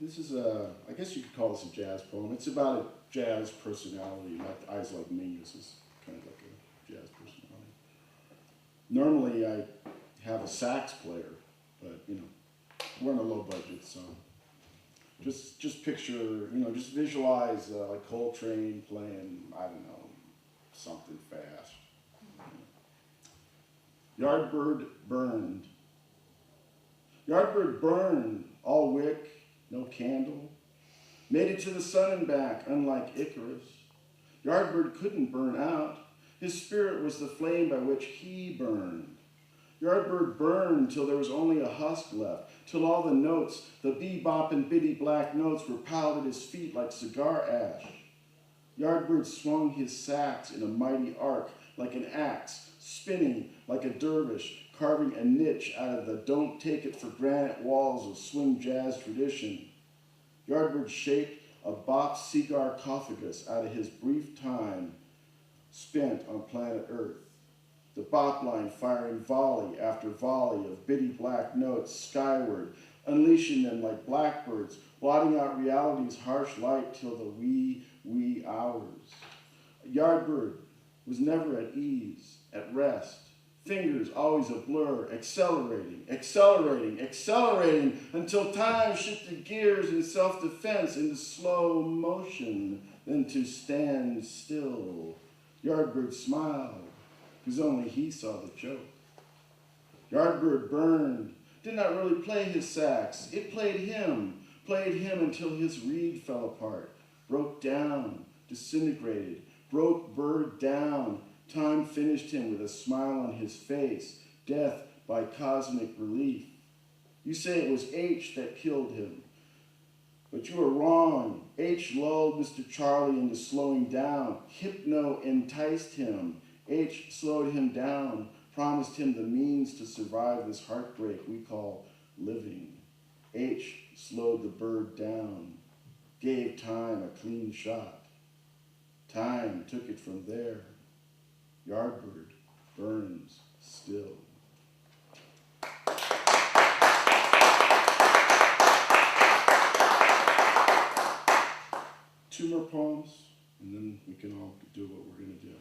This is I guess you could call this a jazz poem. It's about a jazz personality. Like Eyes Like Mingus is kind of like a jazz personality. Normally I have a sax player, but you know, we're on a low budget, so just picture, you know, just visualize like Coltrane playing, I don't know, something fast. Yardbird burned. Yardbird burned, all wick, no candle. Made it to the sun and back, unlike Icarus. Yardbird couldn't burn out. His spirit was the flame by which he burned. Yardbird burned till there was only a husk left, till all the notes, the bebop and bitty black notes, were piled at his feet like cigar ash. Yardbird swung his sax in a mighty arc, like an axe, spinning like a dervish, carving a niche out of the don't take it for granted walls of swing jazz tradition. Yardbird shaped a bop cigar sarcophagus out of his brief time spent on planet Earth. The bop line firing volley after volley of bitty black notes skyward, unleashing them like blackbirds, blotting out reality's harsh light till the wee hours. Yardbird was never at ease, at rest. Fingers always a blur, accelerating, until time shifted gears in self-defense into slow motion, then to stand still. Yardbird smiled, because only he saw the joke. Yardbird burned, did not really play his sax. It played him until his reed fell apart, broke down, disintegrated, broke Bird down. Time finished him with a smile on his face, death by cosmic relief. You say it was H that killed him, but you are wrong. H lulled Mr. Charlie into slowing down. Hypno enticed him. H slowed him down, promised him the means to survive this heartbreak we call living. H slowed the bird down, gave time a clean shot. Time took it from there. Yardbird burns still. Two more poems, and then we can all do what we're going to do.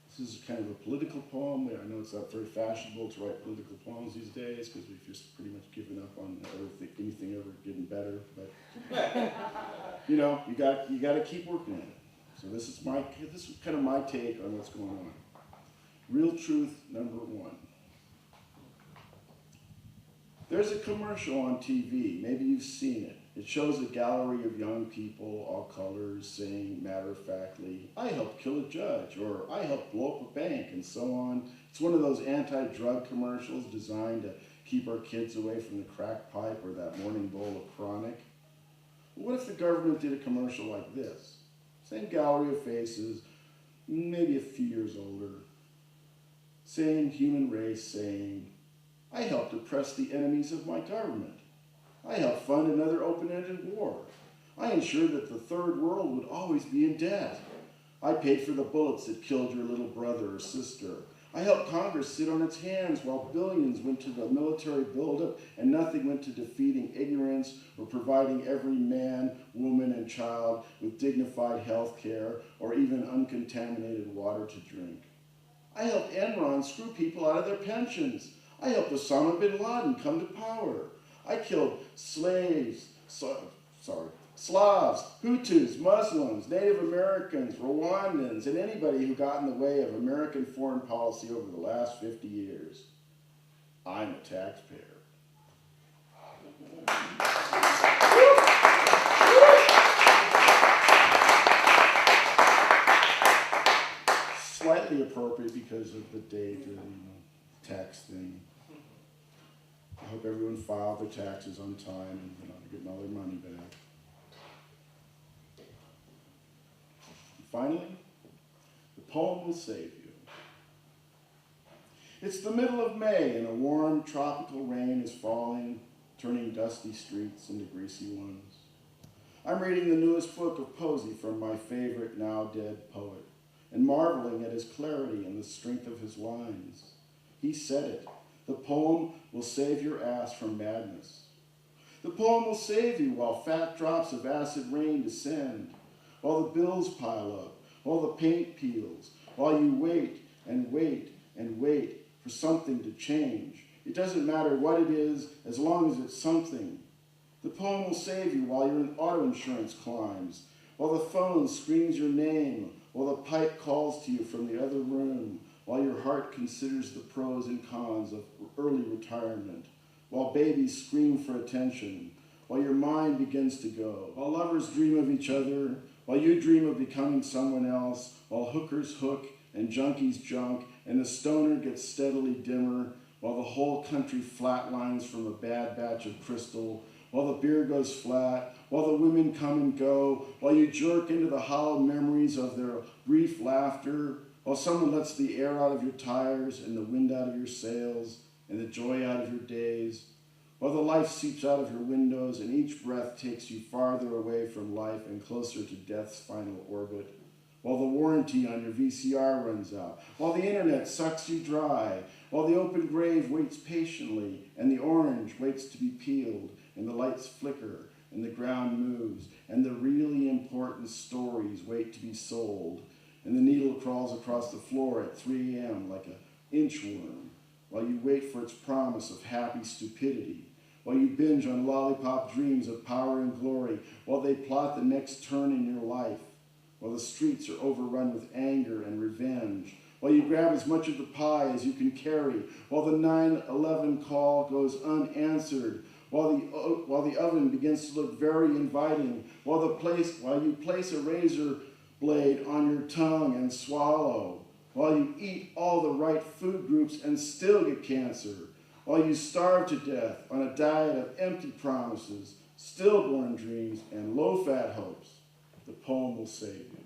This is kind of a political poem. I know it's not very fashionable to write political poems these days because we've just pretty much given up on anything ever getting better. But you know, you got to keep working at it. So this is kind of my take on what's going on. Real truth number one. There's a commercial on TV. Maybe you've seen it. It shows a gallery of young people, all colors, saying matter-of-factly, "I helped kill a judge," or "I helped blow up a bank," and so on. It's one of those anti-drug commercials designed to keep our kids away from the crack pipe or that morning bowl of chronic. What if the government did a commercial like this? Same gallery of faces, maybe a few years older. Same human race saying, "I helped oppress the enemies of my government. I helped fund another open-ended war. I ensured that the third world would always be in debt. I paid for the bullets that killed your little brother or sister. I helped Congress sit on its hands while billions went to the military buildup and nothing went to defeating ignorance or providing every man, woman, and child with dignified health care or even uncontaminated water to drink. I helped Enron screw people out of their pensions. I helped Osama bin Laden come to power. I killed Slavs, Hutus, Muslims, Native Americans, Rwandans, and anybody who got in the way of American foreign policy over the last 50 years. I'm a taxpayer." Slightly appropriate because of the date and tax thing. I hope everyone filed their taxes on time and they're getting all their money back. And finally, the poem will save you. It's the middle of May and a warm tropical rain is falling, turning dusty streets into greasy ones. I'm reading the newest book of poesy from my favorite now dead poet and marveling at his clarity and the strength of his lines. He said it. The poem will save your ass from madness. The poem will save you while fat drops of acid rain descend, while the bills pile up, while the paint peels, while you wait and wait and wait for something to change. It doesn't matter what it is, as long as it's something. The poem will save you while your auto insurance climbs, while the phone screams your name, while the pipe calls to you from the other room, while your heart considers the pros and cons of early retirement, while babies scream for attention, while your mind begins to go, while lovers dream of each other, while you dream of becoming someone else, while hookers hook and junkies junk, and the stoner gets steadily dimmer, while the whole country flatlines from a bad batch of crystal, while the beer goes flat, while the women come and go, while you jerk into the hollow memories of their brief laughter, while someone lets the air out of your tires and the wind out of your sails and the joy out of your days, while the life seeps out of your windows and each breath takes you farther away from life and closer to death's final orbit, while the warranty on your VCR runs out, while the internet sucks you dry, while the open grave waits patiently and the orange waits to be peeled and the lights flicker and the ground moves and the really important stories wait to be sold and the needle crawls across the floor at 3 a.m. like an inchworm, while you wait for its promise of happy stupidity, while you binge on lollipop dreams of power and glory, while they plot the next turn in your life, while the streets are overrun with anger and revenge, while you grab as much of the pie as you can carry, while the 911 call goes unanswered, while the oven begins to look very inviting, while you place a razor blade on your tongue and swallow, while you eat all the right food groups and still get cancer, while you starve to death on a diet of empty promises, stillborn dreams, and low-fat hopes, the poem will save you.